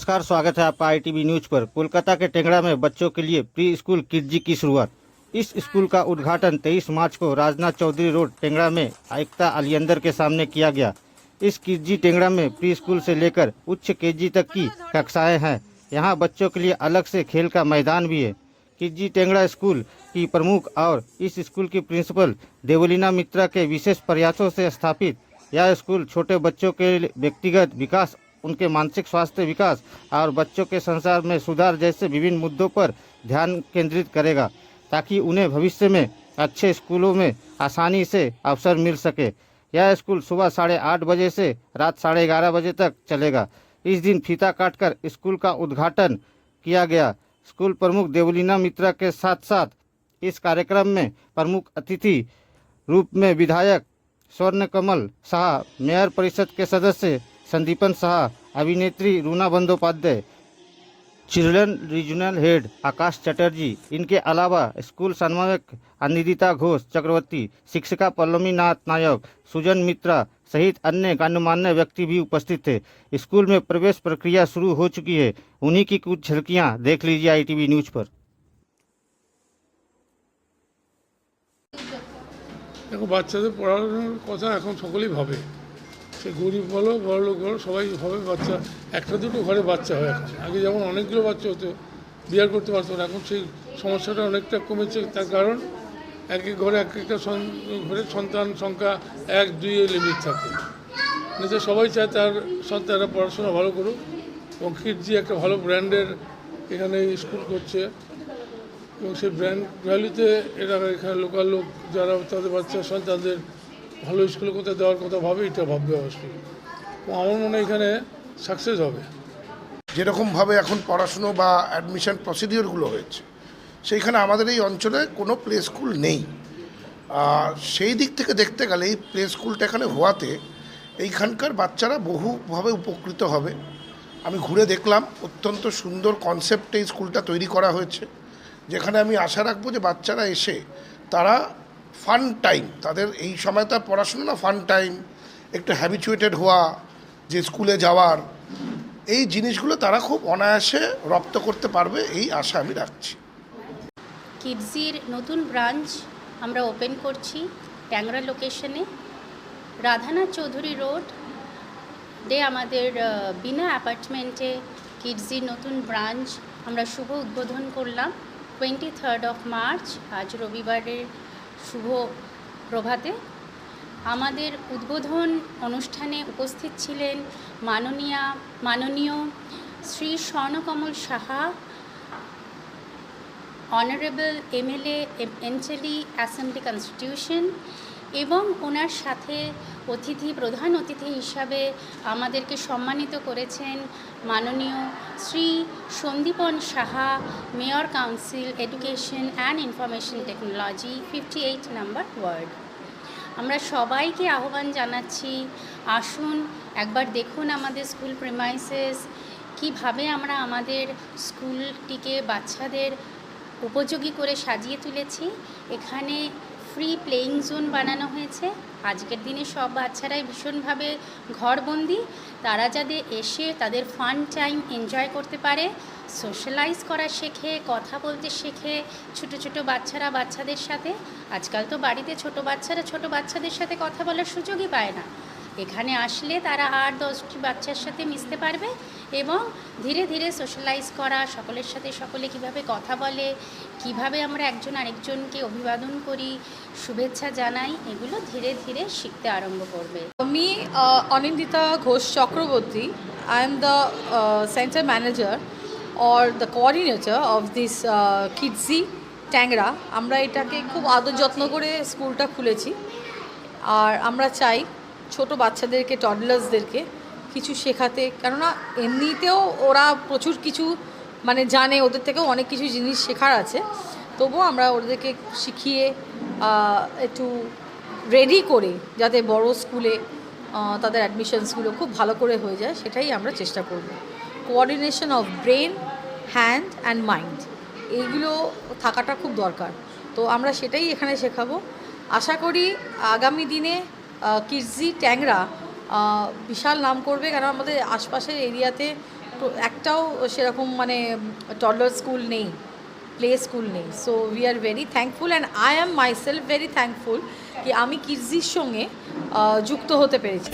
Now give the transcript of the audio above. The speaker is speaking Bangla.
नमस्कार, स्वागत है आपका आईटीवी न्यूज पर। कोलकाता के टेंगड़ा में बच्चों के लिए प्री स्कूल किडजी की शुरुआत। इस स्कूल का उद्घाटन 23 मार्च को राजनाथ चौधरी रोड टेंगड़ा में एकता अलियंदर के सामने किया गया। इस किडजी टेंगड़ा में प्री स्कूल से लेकर उच्च केजी तक की कक्षाएं हैं। यहाँ बच्चों के लिए अलग से खेल का मैदान भी है। किडजी टेंगड़ा स्कूल की प्रमुख और इस स्कूल की प्रिंसिपल देवलीना मित्रा के विशेष प्रयासों से स्थापित यह स्कूल छोटे बच्चों के व्यक्तिगत विकास, उनके मानसिक स्वास्थ्य विकास और बच्चों के संसार में सुधार जैसे विभिन्न मुद्दों पर ध्यान केंद्रित करेगा, ताकि उन्हें भविष्य में अच्छे स्कूलों में आसानी से अवसर मिल सके। यह स्कूल सुबह 8:30 बजे से रात 11:30 बजे तक चलेगा। इस दिन फीता काटकर स्कूल का उद्घाटन किया गया। स्कूल प्रमुख देवलीना मित्रा के साथ साथ इस कार्यक्रम में प्रमुख अतिथि रूप में विधायक स्वर्ण कमल शाह, मेयर परिषद के सदस्य संदीपन शाह, अभिनेत्री रूना बंदोपाध्याय, चिल्ड्रन रीजनल हेड आकाश चटर्जी, इनके अलावा स्कूल समन्वयक अनिदिता घोष चक्रवर्ती, शिक्षिका पल्लवी नाथ नायक, सुजन मित्रा सहित अन्य गणमान्य व्यक्ति भी उपस्थित थे। स्कूल में प्रवेश प्रक्रिया शुरू हो चुकी है। उन्हीं की कुछ झलकियां देख लीजिए आईटीवी न्यूज पर। দেখো, বাচ্চাদের পড়ানোর কথা এখন সকলেই ভাবে, সে গরিব বলো বড় লোক বলো সবাই ভাবে। বাচ্চা একটা দুটো ঘরে বাচ্চা হয় এখন। আগে যেমন অনেকগুলো বাচ্চা হতো, বিয়ার করতে পারতো না, এখন সেই সমস্যাটা অনেকটা কমেছে। তার কারণ এক এক ঘরে এক একটা ঘরে সন্তান সংখ্যা 1-2 লিমিট থাকে। নিজে সবাই চায় তার সন্তানরা পড়াশোনা ভালো করুক, এবং কিডজি একটা ভালো ব্র্যান্ডের এখানে স্কুল করছে, এবং সেই ব্র্যান্ড ভ্যালুতে এরা এখানে লোকাল লোক যারা তাদের বাচ্চা সন্তানদের ভালো স্কুলে কোথায় দেওয়ার কথা ভাবে, এটা ভাববে অবশ্যই। আমার মনে হয় এখানে সাকসেস হবে। যেরকমভাবে এখন পড়াশুনো বা অ্যাডমিশন প্রসিডিওরগুলো হয়েছে, সেইখানে আমাদের এই অঞ্চলে কোনো প্লে স্কুল নেই। সেই দিক থেকে দেখতে গেলে এই প্লে স্কুলটা এখানে হওয়াতে এইখানকার বাচ্চারা বহুভাবে উপকৃত হবে। আমি ঘুরে দেখলাম, অত্যন্ত সুন্দর কনসেপ্টে এই স্কুলটা তৈরি করা হয়েছে, যেখানে আমি আশা রাখবো যে বাচ্চারা এসে তারা ফান টাইম, তাদের এই সময়টা পড়াশুনো না, ফান টাইম, একটু হ্যাবিচুয়েটেড হওয়া, যে স্কুলে যাওয়ার, এই জিনিসগুলো তারা খুব অনায়াসে রপ্ত করতে পারবে, এই আশা আমি রাখছি। কিডজির নতুন ব্রাঞ্চ আমরা ওপেন করছি ট্যাংরা লোকেশনে, রাধানাথ চৌধুরী রোড ডে আমাদের বিনা অ্যাপার্টমেন্টে কিডজির নতুন ব্রাঞ্চ আমরা শুভ উদ্বোধন করলাম 23 মার্চ, আজ রবিবারের শুভ প্রভাতে। আমাদের উদ্বোধন অনুষ্ঠানে উপস্থিত ছিলেন মাননীয় শ্রী স্বর্ণকমল সাহা, অনারেবল এমএলএ এনচেলি অ্যাসেম্বলি কনস্টিটিউশন, এবং ওনার সাথে প্রধান অতিথি হিসাবে আমাদেরকে সম্মানিত করেছেন মাননীয় Shri Sandipan Saha, mayor council education and information technology 58 number ward. আমরা সবাইকে আহ্বান জানাচ্ছি, আসুন একবার দেখুন আমাদের স্কুল প্রিমাইসেস, কীভাবে আমরা আমাদের স্কুলটিকে বাচ্চাদের উপযোগী করে সাজিয়ে তুলেছি। এখানে ফ্রি প্লেয়িং জোন বানানো হয়েছে। আজকের দিনে সব বাচ্চারাই ভীষণভাবে ঘরবন্দি, তারা যাতে এসে তাদের ফান টাইম এনজয় করতে পারে, সোশ্যালাইজ করা শেখে, কথা বলতে শেখে। ছোটো ছোটো বাচ্চারা বাচ্চাদের সাথে, আজকাল তো বাড়িতে ছোট বাচ্চাদের সাথে কথা বলার সুযোগই পায় না। এখানে আসলে তারা 8-10টি বাচ্চার সাথে মিশতে পারবে, এবং ধীরে ধীরে সোশ্যালাইজ করা, সকলের সাথে সকলে কিভাবে কথা বলে, কিভাবে আমরা একজন আরেকজনকে অভিবাদন করি, শুভেচ্ছা জানাই, এগুলো ধীরে ধীরে শিখতে আরম্ভ করবে। আমি Anindita Ghosh Chakraborty, I am the center manager or the coordinator of this Kidzee ট্যাংরা। আমরা এটাকে খুব আদর যত্ন করে স্কুলটা খুলেছি, আর আমরা চাই ছোট বাচ্চাদেরকে, টডলার্সদেরকে কিছু শেখাতে, কেননা এমনিতেও ওরা প্রচুর কিছু জানে, ওদের থেকেও অনেক কিছু জিনিস শেখার আছে। তবুও আমরা ওদেরকে শিখিয়ে একটু রেডি করে যাতে বড় স্কুলে তাদের অ্যাডমিশনসগুলো খুব ভালো করে হয়ে যায়, সেটাই আমরা চেষ্টা করব। Coordination of brain, hand and mind, এইগুলো থাকাটা খুব দরকার। তো আমরা সেটাই এখানে শেখাবো। আশা করি আগামী দিনে কিডজি ট্যাংরা বিশাল নাম করবে, কারণ আমাদের আশপাশের এরিয়াতে একটাও সেরকম মানে টডলার স্কুল নেই, প্লে স্কুল নেই। So we are very thankful and I am myself very thankful কি আমি কিডজির সঙ্গে যুক্ত হতে পেরেছি।